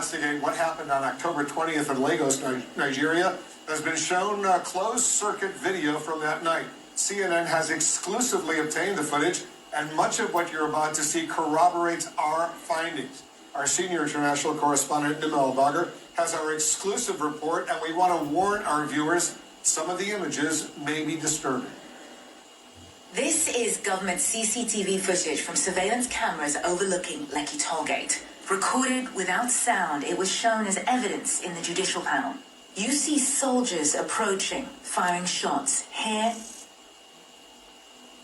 investigate what happened on October 20th in Lagos, Nigeria, has been shown closed-circuit video from that night. CNN has exclusively obtained the footage, and much of what you're about to see corroborates our findings. Our senior international correspondent, Nimel Bagger, has our exclusive report, and we want to warn our viewers some of the images may be disturbing. This is government CCTV footage from surveillance cameras overlooking Lekki tollgate. Recorded without sound, it was shown as evidence in the judicial panel. You see soldiers approaching, firing shots here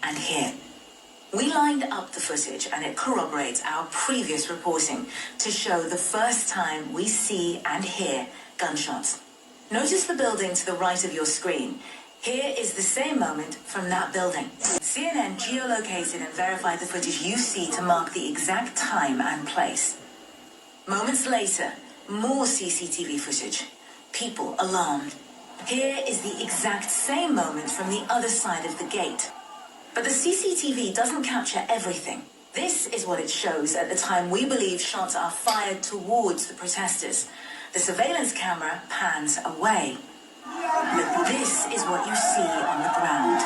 and here. We lined up the footage and it corroborates our previous reporting to show the first time we see and hear gunshots. Notice the building to the right of your screen. Here is the same moment from that building. CNN geolocated and verified the footage you see to mark the exact time and place. Moments later, more CCTV footage. People alarmed. Here is the exact same moment from the other side of the gate. But the CCTV doesn't capture everything. This is what it shows at the time we believe shots are fired towards the protesters. The surveillance camera pans away. But this is what you see on the ground.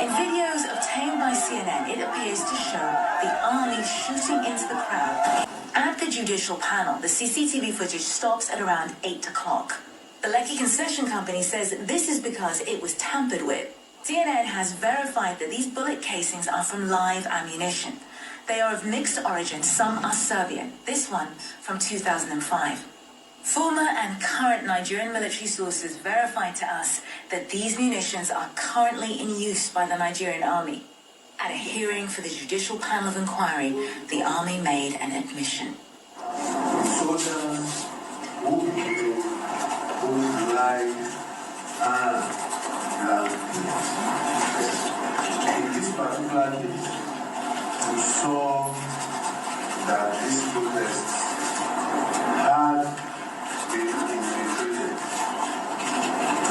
In videos obtained by CNN, it appears to show the army shooting into the crowd. At the judicial panel, the CCTV footage stops at around 8 o'clock. The Lekki concession company says this is because it was tampered with. CNN has verified that these bullet casings are from live ammunition. They are of mixed origin, some are Serbian, this one from 2005. Former and current Nigerian military sources verified to us that these munitions are currently in use by the Nigerian army. At a hearing for the Judicial Panel of Inquiry, the army made an admission. Soldiers who live in this particular case, we saw that this protest had been infiltrated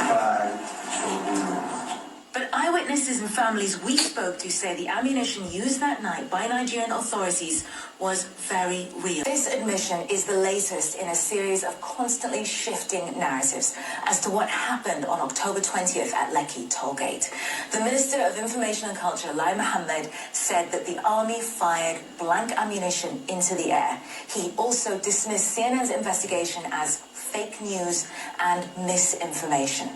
by some women. But eyewitnesses and families we spoke to say the ammunition used that night by Nigerian authorities was very real. This admission is the latest in a series of constantly shifting narratives as to what happened on October 20th at Lekki tollgate. The Minister of Information and Culture, Lai Mohammed, said that the army fired blank ammunition into the air. He also dismissed CNN's investigation as fake news and misinformation.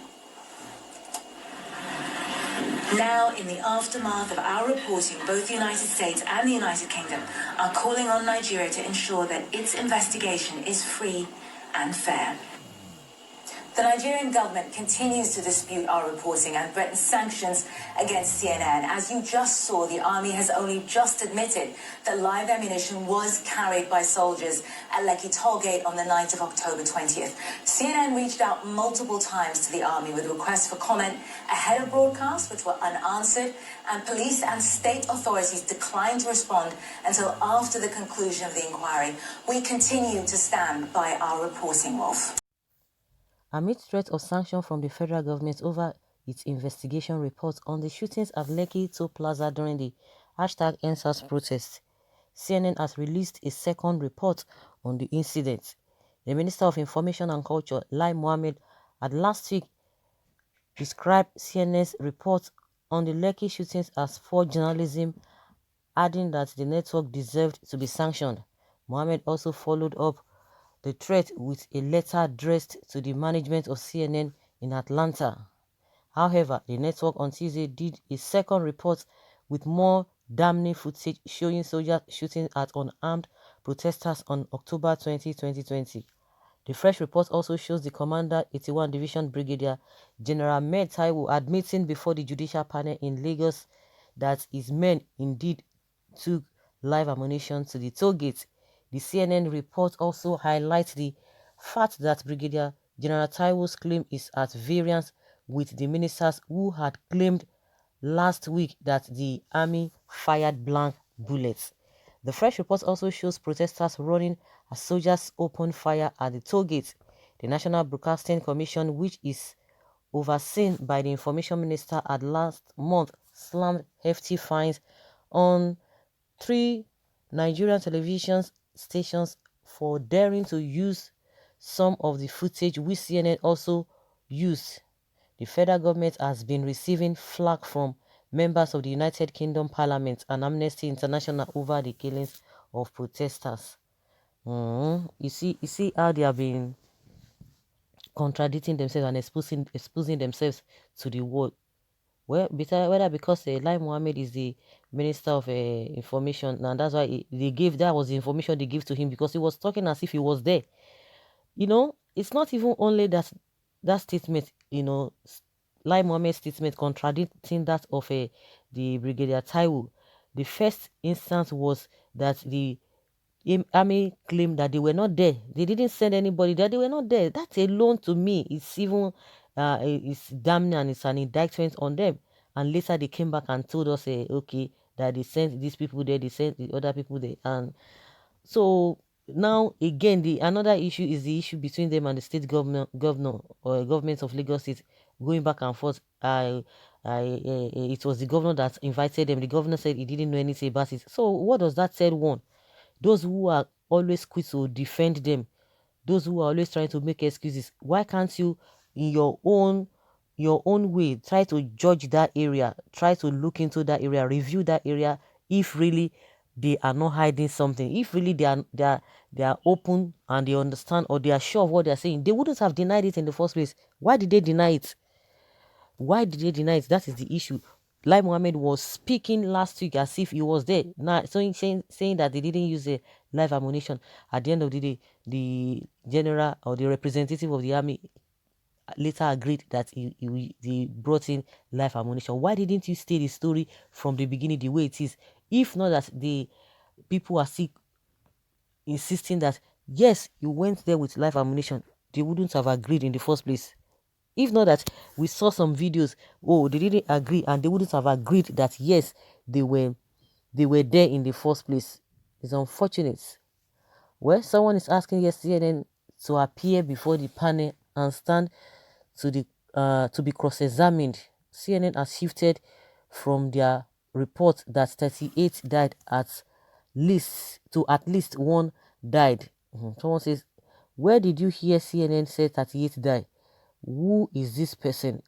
Now, in the aftermath of our reporting, both the United States and the United Kingdom are calling on Nigeria to ensure that its investigation is free and fair. The Nigerian government continues to dispute our reporting and threatens sanctions against CNN. As you just saw, the army has only just admitted that live ammunition was carried by soldiers at Lekki tollgate on the night of October 20th. CNN reached out multiple times to the army with requests for comment ahead of broadcasts, which were unanswered, and police and state authorities declined to respond until after the conclusion of the inquiry. We continue to stand by our reporting, Wolf. Amid threat of sanction from the federal government over its investigation reports on the shootings at Lekki Toll Plaza during the #EndSARS protest, CNN has released a second report on the incident. The Minister of Information and Culture, Lai Mohammed, had last week described CNN's report on the Lekki shootings as poor journalism, adding that the network deserved to be sanctioned. Mohammed also followed up the threat with a letter addressed to the management of CNN in Atlanta. However, the network on Tuesday did a second report with more damning footage showing soldiers shooting at unarmed protesters on October 20, 2020. The fresh report also shows the Commander 81 Division Brigadier General Ahmed Taiwo admitting before the judicial panel in Lagos that his men indeed took live ammunition to the toll gate. The CNN report also highlights the fact that Brigadier General Taiwo's claim is at variance with the ministers who had claimed last week that the army fired blank bullets. The fresh report also shows protesters running as soldiers opened fire at the toll gate. The National Broadcasting Commission, which is overseen by the Information Minister, had last month slammed hefty fines on 3 Nigerian television stations for daring to use some of the footage which CNN also used. The federal government has been receiving flack from members of the United Kingdom Parliament and Amnesty International over the killings of protesters. You see how they have been contradicting themselves and exposing themselves to the world. Well, whether because Lai Mohammed is the Minister of Information, and that's why that was the information they gave to him, because he was talking as if he was there. It's not even only that statement, Lai Mohammed's statement contradicting that of the Brigadier Taiwo. The first instance was that the army claimed that they were not there. They didn't send anybody there. They were not there. That alone, to me, it's even it's damning, and it's an indictment on them. And later they came back and told us, okay, that they sent these people there, they sent the other people there. And so now again, another issue is the issue between them and the state governor or government of Lagos State, going back and forth. It was the governor that invited them. The governor said he didn't know anything about it. So what does that tell one? Those who are always quick to defend them, those who are always trying to make excuses, why can't you, in your own way, try to judge that area, try to look into that area, review that area, if really they are not hiding something, if really they are open and they understand, or they are sure of what they are saying, they wouldn't have denied it in the first place. Why did they deny it? Why did they deny it? That is the issue. Lai Mohammed was speaking last week as if he was there. Now, saying that they didn't use a live ammunition. At the end of the day, the general or the representative of the army later agreed that he brought in live ammunition. Why didn't you state the story from the beginning the way it is? If not that the people are still insisting that, yes, you went there with live ammunition, they wouldn't have agreed in the first place. If not that we saw some videos, they didn't agree, and they wouldn't have agreed that, yes, they were there in the first place. It's unfortunate. Well, someone is asking CNN to appear before the panel and stand to be cross-examined. CNN has shifted from their report that 38 died at least one died. Someone says, where did you hear CNN say 38 died? Who is this person?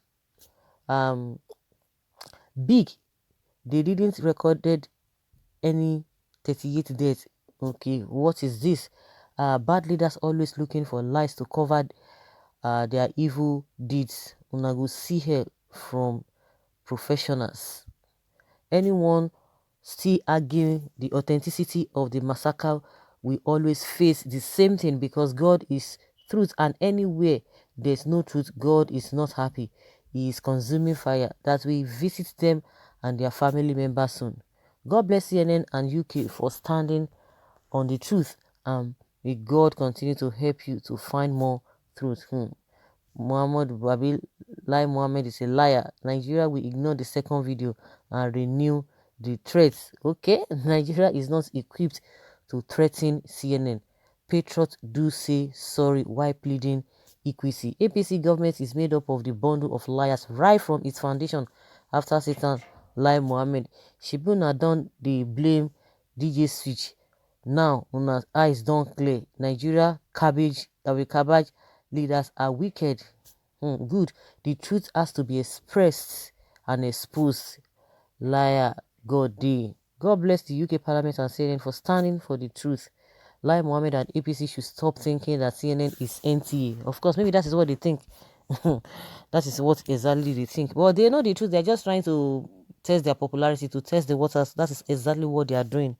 Big, they didn't recorded any 38 deaths. Okay, what is this? Bad leaders always looking for lies to cover their evil deeds. Una go see help from professionals. Anyone still arguing the authenticity of the massacre will always face the same thing, because God is truth, and anywhere there's no truth, God is not happy. He is consuming fire that will visit them and their family members soon. God bless CNN and UK for standing on the truth, and may God continue to help you to find more truth. Muhammad Babil Lai Mohammed is a liar. Nigeria will ignore the second video and renew the threats. Okay, Nigeria is not equipped to threaten CNN. Patriots do say sorry while pleading equity. APC government is made up of the bundle of liars right from its foundation. After Satan, Lai Mohammed, Shibuna done the blame DJ Switch. Now, Una's eyes don't clear. Nigeria cabbage leaders are wicked. Good. The truth has to be expressed and exposed. Liar, God day. God bless the UK Parliament and CNN for standing for the truth. Lai Mohammed and APC should stop thinking that CNN is NTA. Of course, maybe that is what they think. That is what exactly they think. But they know the truth. They're just trying to test their popularity, to test the waters. That is exactly what they are doing.